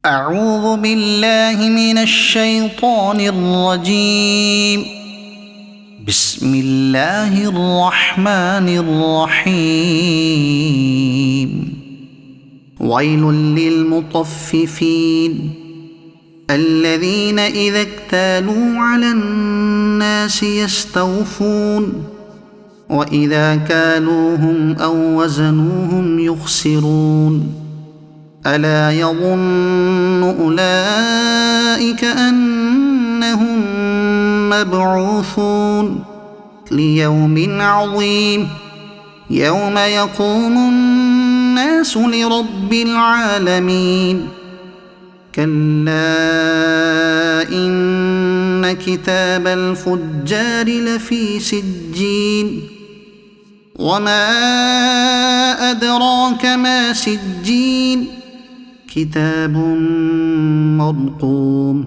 أعوذ بالله من الشيطان الرجيم. بسم الله الرحمن الرحيم. ويل للمطففين الذين إذا اكتالوا على الناس يستوفون وإذا كالوهم أو وزنوهم يخسرون. ألا يظن أولئك أنهم مبعوثون ليوم عظيم يوم يقوم الناس لرب العالمين. كلا إن كتاب الفجار لفي سجين وما أدراك ما سجين كتاب مرقوم.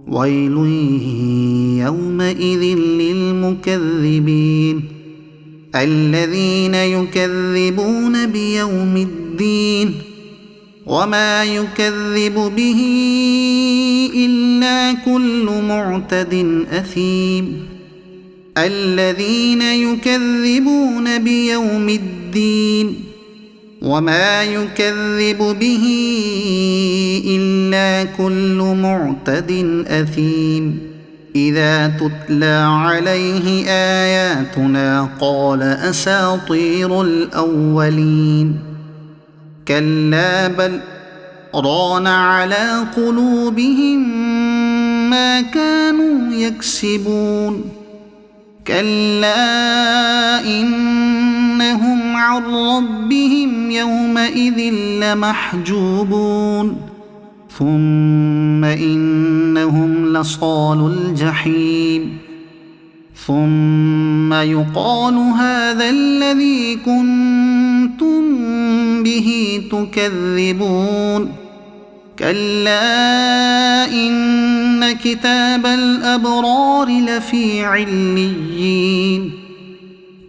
ويل يومئذ للمكذبين الذين يكذبون بيوم الدين وما يكذب به إلا كل معتد أثيم. الذين يكذبون بيوم الدين وما يكذب به إلا كل معتد أثيم. إذا تتلى عليه آياتنا قال أساطير الأولين. كلا بل ران على قلوبهم ما كانوا يكسبون. كلا إنهم عن ربهم يومئذ لمحجوبون. ثم إنهم لصالو الجحيم. ثم يقال هذا الذي كنتم به تكذبون. كلا إن كتاب الأبرار لفي عليين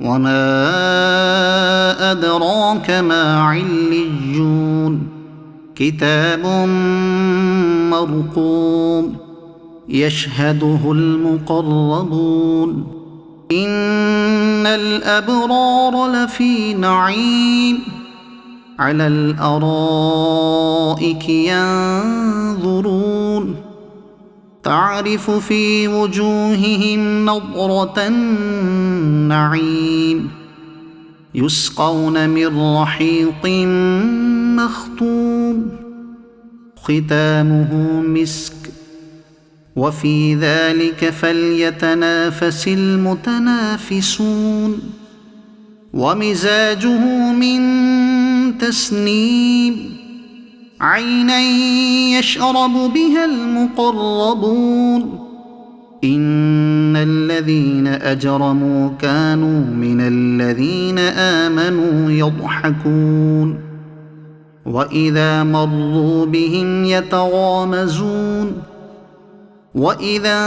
وما أدراك ما عليون كتاب مرقوم يشهده المقربون. إن الأبرار لفي نعيم على الأرائك ينظرون تعرف في وجوههم نضرة النعيم يسقون من رحيق مختوم ختامه مسك وفي ذلك فليتنافس المتنافسون. ومزاجه من تسنيم عينا يشرب بها المقربون. إن الذين أجرموا كانوا من الذين آمنوا يضحكون وإذا مروا بهم يتغامزون. وإذا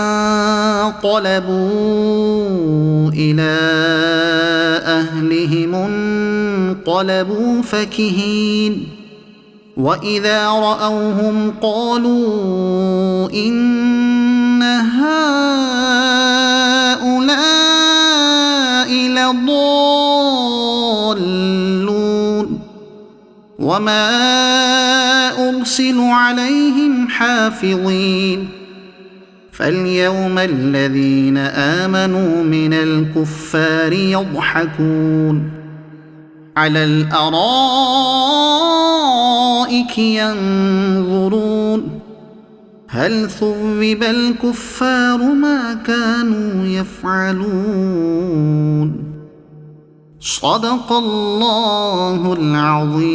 انقلبوا إلى أهلهم انقلبوا فكهين. وإذا رأوهم قالوا إن هؤلاء لضالون وما أرسلوا عليهم حافظين. فاليوم الذين آمنوا من الكفار يضحكون على الأرائك ينظرون هل ثوب الكفار ما كانوا يفعلون. صدق الله العظيم.